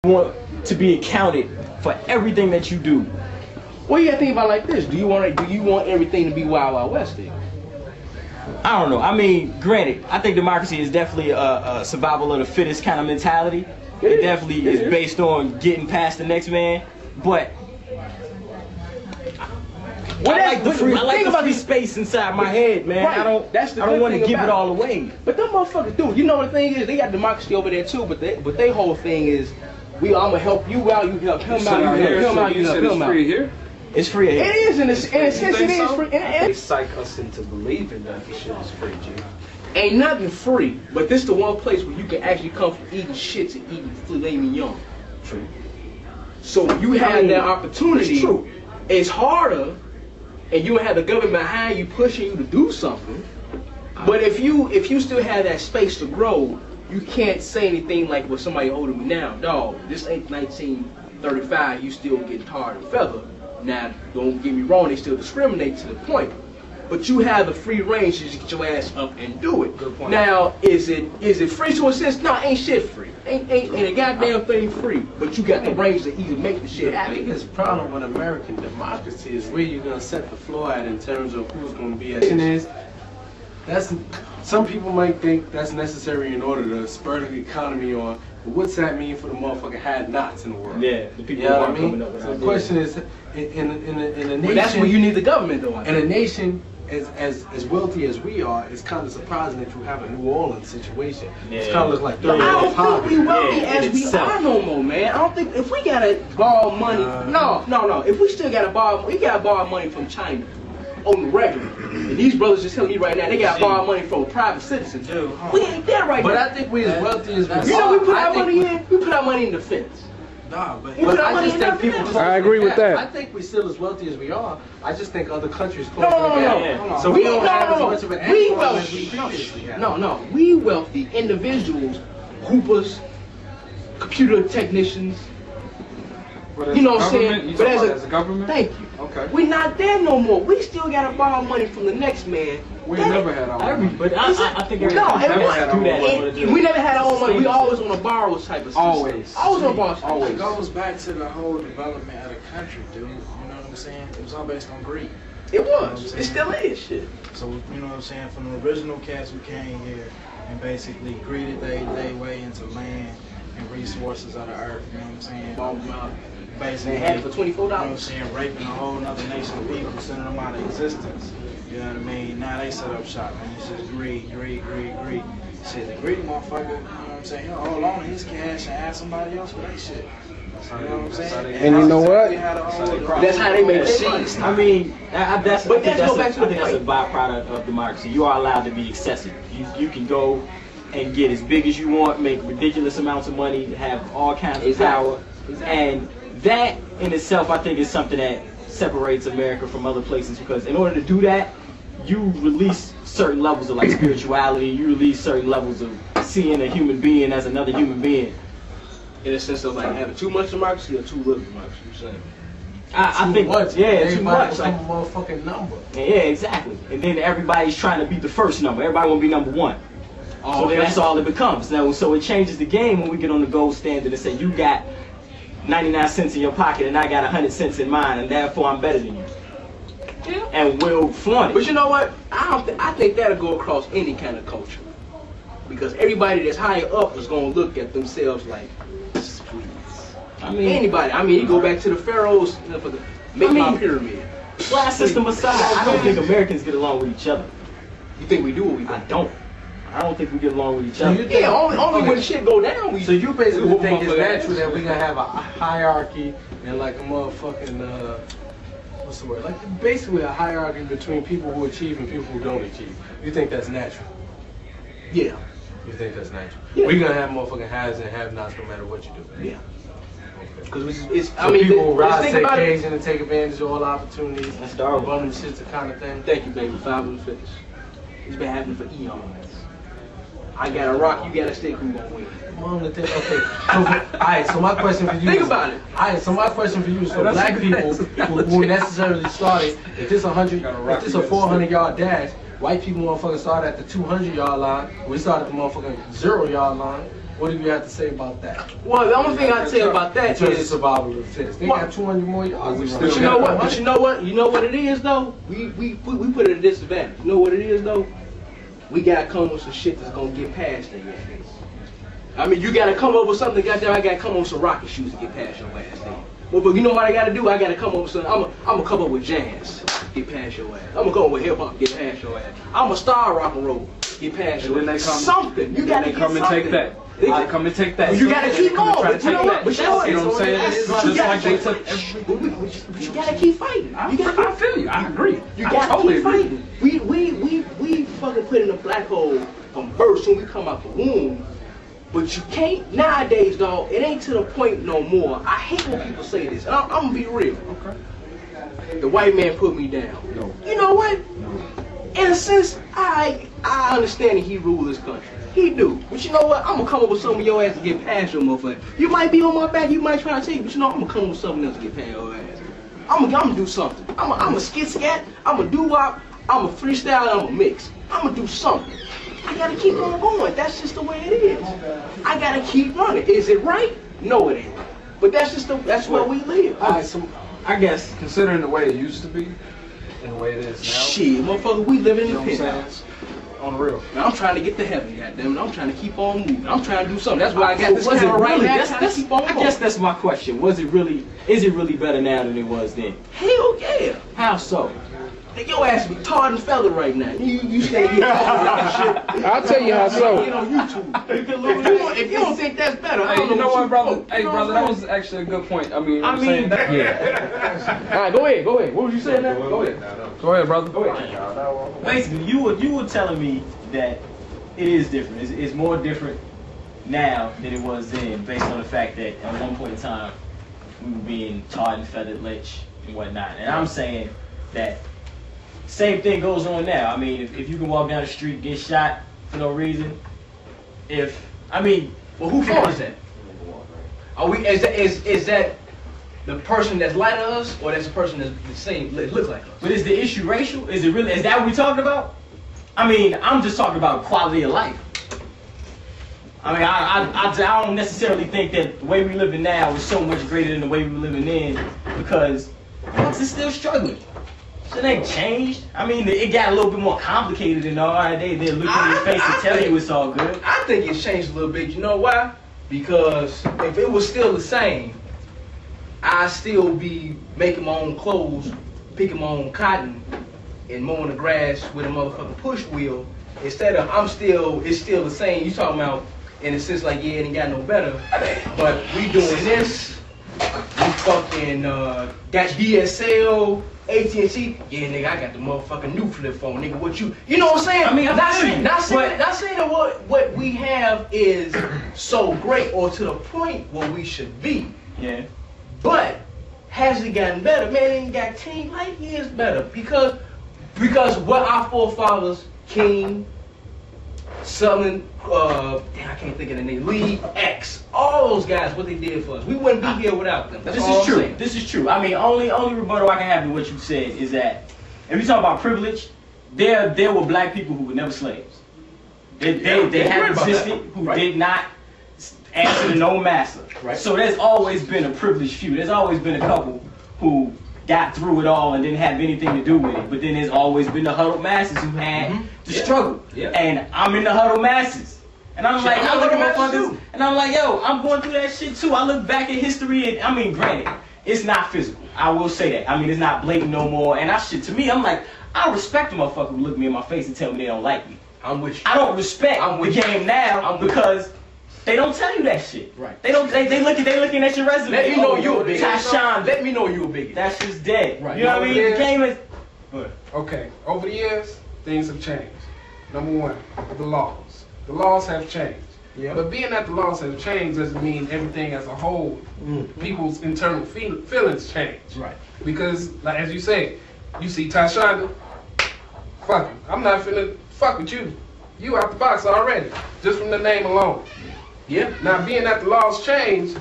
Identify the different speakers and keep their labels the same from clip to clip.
Speaker 1: want to be accounted for everything that you do.
Speaker 2: Well, you gotta think about it like this. Do you want everything to be Wild Wild West then?
Speaker 1: I don't know. I mean, granted, I think democracy is definitely a survival of the fittest kind of mentality. It definitely is based on getting past the next man. But I like the free space inside my head, man.
Speaker 2: Right.
Speaker 1: I don't want to give it all away.
Speaker 2: But them motherfuckers do. You know the thing is, they got democracy over there too. But they whole thing is, I'm gonna help you out. You help him out. You help him out. You help him out.
Speaker 3: Free here.
Speaker 1: It's free here.
Speaker 2: It is in a sense. It is free.
Speaker 3: They psych us into believing that the shit is free, G.
Speaker 2: Ain't nothing free, but this the one place where you can actually come from eating shit to eating filet mignon.
Speaker 1: True.
Speaker 2: So you have that opportunity.
Speaker 1: It's true.
Speaker 2: It's harder, and you have the government behind you pushing you to do something. But if you still have that space to grow, you can't say anything like what somebody older me now. Dog, this ain't 1935. You still getting tarred and feathered. Now, don't get me wrong, they still discriminate to the point. But you have the free range to just get your ass up and do it.
Speaker 3: Good point.
Speaker 2: Now, is it free to a sense? No, ain't shit free. Ain't a goddamn thing free. But you got the range to even make the shit
Speaker 4: The
Speaker 2: happen.
Speaker 4: biggest problem with American democracy is where you're gonna set the floor at in terms of who's gonna be at. Some people might think that's necessary in order to spur the economy on, but what's that mean for the motherfucking had-nots in the world?
Speaker 1: Yeah, the people
Speaker 4: You know
Speaker 1: who
Speaker 4: what I
Speaker 1: aren't coming
Speaker 4: mean?
Speaker 1: up with
Speaker 4: So the
Speaker 1: ideas.
Speaker 4: question is, in a nation,
Speaker 2: But that's where you need the government, though.
Speaker 4: in a nation as wealthy as we are, it's kind of surprising that you have a New Orleans situation. It's kind of looks like third
Speaker 2: I
Speaker 4: world
Speaker 2: don't think
Speaker 4: poverty.
Speaker 2: we wealthy
Speaker 1: Yeah,
Speaker 2: as
Speaker 1: in
Speaker 2: we
Speaker 1: itself.
Speaker 2: are no more, man. I don't think if we gotta borrow money. No. If we still gotta borrow, we gotta borrow money from China on the regular. And these brothers just telling me right now they gotta borrow money from a private citizen. We ain't there right now.
Speaker 4: But I think we as wealthy as we are.
Speaker 2: You know, we put our money in. We put our money in defense.
Speaker 4: Nah, but
Speaker 2: We put our
Speaker 4: I
Speaker 2: money
Speaker 4: just
Speaker 2: in
Speaker 4: think
Speaker 2: nothing
Speaker 4: people.
Speaker 2: else.
Speaker 5: I agree with that.
Speaker 4: I think we're still as wealthy as we are. I just think other countries
Speaker 2: No.
Speaker 1: Yeah.
Speaker 4: So we don't have as much of an
Speaker 2: We
Speaker 4: influence as we
Speaker 2: wealthy.
Speaker 4: previously had.
Speaker 2: No. We wealthy individuals, hoopers, computer technicians. You know what I'm saying?
Speaker 3: But as a government?
Speaker 2: Thank you.
Speaker 3: Okay.
Speaker 2: We're not there no more. We still gotta borrow money from the next man.
Speaker 3: We never had our own money.
Speaker 1: But I think every
Speaker 2: No,
Speaker 1: country
Speaker 2: everybody
Speaker 1: has to do that.
Speaker 2: and we never had our own money. We always on a borrow type of system.
Speaker 3: Always.
Speaker 2: Always on a borrow.
Speaker 3: Always.
Speaker 6: It goes back to the whole development of the country, dude. You know what I'm saying? It was all based on greed.
Speaker 2: It was. It still is. Shit.
Speaker 6: So, you know what I'm saying? From the original cats who came here and basically greeded their way into land and resources of the earth, you know what I'm saying? Basically,
Speaker 2: They had it for $24.
Speaker 6: you know what I'm saying? Raping a whole nother nation of people, sending them out of existence. You know what I mean? Now they set up shop, man. It's just greed. Shit, the greedy motherfucker, you know what I'm saying? He'll hold on to his cash and ask somebody else for that shit. You know what I'm saying?
Speaker 5: And you know what?
Speaker 2: That's how they make
Speaker 1: But
Speaker 2: money.
Speaker 1: I mean, that's
Speaker 2: But that's go back to the
Speaker 1: I think that's a
Speaker 2: point.
Speaker 1: byproduct of democracy. You are allowed to be excessive. You can go and get as big as you want, make ridiculous amounts of money, have all kinds of power, and that in itself, I think, is something that separates America from other places. Because in order to do that, you release certain levels of like spirituality. You release certain levels of seeing a human being as another human being.
Speaker 2: In a sense of like having too much democracy or too little democracy. You saying?
Speaker 1: I think, yeah, too much. Like,
Speaker 4: a motherfucking number.
Speaker 1: yeah, exactly. And then everybody's trying to be the first number. Everybody want to be number one. So then that's all it becomes. Now, so it changes the game when we get on the gold standard and say you got 99 cents in your pocket and I got 100 cents in mine, and therefore I'm better than you.
Speaker 2: Yeah.
Speaker 1: And we'll flaunt it.
Speaker 2: But you know what? I think that'll go across any kind of culture. Because everybody that's higher up is going to look at themselves like, please.
Speaker 1: I mean,
Speaker 2: Anybody. I mean, you go back to the pharaohs, you know, for the make my pyramid.
Speaker 1: class system aside, I don't think Americans get along with each other.
Speaker 2: You think we do what we
Speaker 1: I
Speaker 2: do?
Speaker 1: don't. I don't think we get along with each
Speaker 4: So
Speaker 1: other.
Speaker 4: you think,
Speaker 2: Yeah, only when shit go down, we.
Speaker 4: So you basically
Speaker 2: whoop
Speaker 4: think it's
Speaker 2: motherfucker
Speaker 4: natural
Speaker 2: ass.
Speaker 4: that we gonna have a hierarchy and like a motherfucking what's the word? Like basically a hierarchy between people who achieve and people who don't achieve. You think that's natural?
Speaker 2: Yeah.
Speaker 4: You think that's natural?
Speaker 2: Yeah.
Speaker 4: We're gonna have motherfucking haves and have-nots no matter what you do.
Speaker 2: Yeah.
Speaker 4: Okay.
Speaker 2: Because it's.
Speaker 4: So
Speaker 2: I mean,
Speaker 4: people
Speaker 2: let's
Speaker 4: rise
Speaker 2: think
Speaker 4: to the
Speaker 2: about it.
Speaker 4: occasion and take advantage of all opportunities.
Speaker 1: That's Darwin.
Speaker 4: Abundance shit's the kind of thing.
Speaker 2: Thank you, baby. 5 minutes finish. It's been happening for eons. I got a rock, you got a stick. Who gonna win?
Speaker 4: Okay. So, alright, so my question for you
Speaker 2: Think
Speaker 4: is,
Speaker 2: about it.
Speaker 4: Alright, so my question for you is for black people who necessarily started, if this a 400-yard dash, white people motherfucking start at the 200-yard line, we start at the motherfucking 0-yard line, What do you have to say about that?
Speaker 2: Well, the only thing I'd say about that
Speaker 4: in terms of
Speaker 2: is
Speaker 4: survival of the fittest. They got 200 more yards.
Speaker 2: But you know what? But you know what? You know what it is though? We put it at a disadvantage. You know what it is though? We gotta come with some shit that's gonna get past their ass. I mean, you gotta come up with something. Goddamn, I gotta come up with some rocket shoes to get past your ass. Then. But you know what I gotta do? I gotta come up with something. I'm gonna come up with jazz, get past your ass. I'm gonna come up with hip hop, get past your ass. I'm a star rock and roll, get past your ass. Something. You gotta get something.
Speaker 3: Take that. They come and take that.
Speaker 2: You gotta keep going. But you know what? But you know what?
Speaker 3: You know what I'm saying? It's just like they took.
Speaker 2: But you gotta keep fighting.
Speaker 3: I feel you. I agree.
Speaker 2: You gotta keep fighting. We fucking put in a black hole from birth soon we come out the womb. But you can't nowadays, dog. It ain't to the point no more. I hate when people say this. And I'm gonna be real. Okay. The white man put me down. No. You know what? No. In a sense, I understand that he ruled this country. He do. But you know what? I'm gonna come up with something your ass to get past your motherfucker. You might be on my back, you might try to take, but you know I'm gonna come up with something else to get past your ass. I'm gonna do something. I'm a skit scat, I'm a doo-wop, I'm a freestyle, I'm a mix. I'm gonna do something. I gotta keep on going. That's just the way it is. I gotta keep running. Is it right? No, it ain't. But that's just that's where we live.
Speaker 3: All right, so I guess considering the way it used to be and the way it is now.
Speaker 2: Shit, motherfucker, we living in the penthouse.
Speaker 3: On the real.
Speaker 2: Now I'm trying to get to heaven, goddammit. I'm trying to keep on moving. I'm trying to do something. That's why I got this camera right now.
Speaker 1: I guess that's my question. Is it really better now than it was then?
Speaker 2: Hell yeah.
Speaker 1: How so?
Speaker 2: Your ass be tarred and feathered right now. You say you shit.
Speaker 3: I'll tell you how so.
Speaker 2: Get on YouTube. If you don't think that's better, I don't
Speaker 3: you know what, brother?
Speaker 2: Hey,
Speaker 3: brother, that was actually a good point. I mean,
Speaker 2: yeah. All right, go ahead. What was you saying now? Go ahead.
Speaker 3: Go ahead, brother.
Speaker 2: Go ahead.
Speaker 1: Basically, you were telling me that it is different. It's more different now than it was then, based on the fact that at one point in time we were being tarred and feathered, lynched, and whatnot. And I'm saying that same thing goes on now. I mean, if you can walk down the street and get shot for no reason, well, who fault is that? Are we? Is that the person that's like us, or that's the person that's the same, look like us? But is the issue racial? Is it really? Is that what we're talking about? I mean, I'm just talking about quality of life. I mean, I don't necessarily think that the way we're living now is so much greater than the way we were living then, because folks are still struggling. Shit ain't changed. I mean, it got a little bit more complicated and all right. They look in your face and tell you it's all good. I think it's changed a little bit. You know why? Because if it was still the same, I'd still be making my own clothes, picking my own cotton, and mowing the grass with a motherfucking push wheel. Instead of it's still the same. You talking about in a sense like, yeah, it ain't got no better. But we doing this. We fucking got DSL. AT&T, yeah, nigga, I got the motherfucking new flip phone, nigga. What you know what I'm saying? I mean, not saying that what we have is so great or to the point where we should be. Yeah. But has it gotten better? Man, it ain't got 10 light years better because what our forefathers, King, Southern, I can't think of the name, Lee, X, all those guys, what they did for us. We wouldn't be here without them. This is true. This is true. I mean, only rebuttal I can have to what you said is that if you talk about privilege, there were black people who were never slaves. They have existed who did not answer to no master. Right. So there's always been a privileged few. There's always been a couple who got through it all and didn't have anything to do with it. But then there's always been the huddled masses who had to struggle. Yeah. And I'm in the huddled masses. And I'm like, I look at motherfuckers, and I'm like, yo, I'm going through that shit too. I look back at history, and I mean, granted, it's not physical. I will say that. I mean, it's not blatant no more. And to me, I'm like, I respect the motherfucker who look me in my face and tell me they don't like me. I'm with you. I don't respect the game now because they don't tell you that shit. Right. They looking at your resume. Let me know you a bigot. Tashawn. Let me know you a bigot. That's just dead. Right. You know what I mean? The game is.
Speaker 4: Okay. Over the years, things have changed. Number one, the laws. The laws have changed. Yeah. But being that the laws have changed doesn't mean everything as a whole, people's internal feelings change. Right. Because, like as you say, you see Tashawn, fuck him. I'm not finna fuck with you. You out the box already, just from the name alone. Yeah. Now, being that the laws change,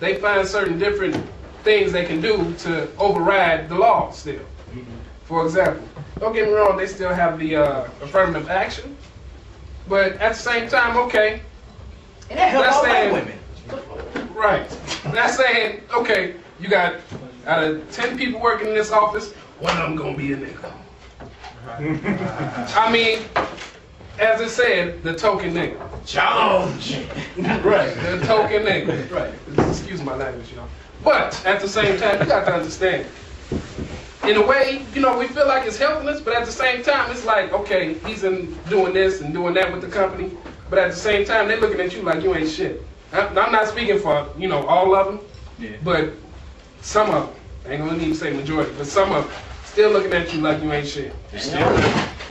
Speaker 4: they find certain different things they can do to override the laws still. Mm-hmm. For example, don't get me wrong, they still have the affirmative action. But at the same time, okay,
Speaker 2: And that help
Speaker 5: That's
Speaker 2: all white
Speaker 5: saying-
Speaker 2: women.
Speaker 5: Right. That's saying, okay, you got out of 10 people working in this office, one of them gonna be a nigga. I mean, as it said, the token nigga.
Speaker 2: Jones.
Speaker 5: Right, the token nigga. Right. Excuse my language, y'all. But at the same time, you got to understand. In a way, you know, we feel like it's helping us, but at the same time, it's like, okay, he's in doing this and doing that with the company, but at the same time, they're looking at you like you ain't shit. I'm not speaking for, you know, all of them, but some of them, I ain't gonna even say majority, but some of them still looking at you like you ain't shit.
Speaker 1: Still.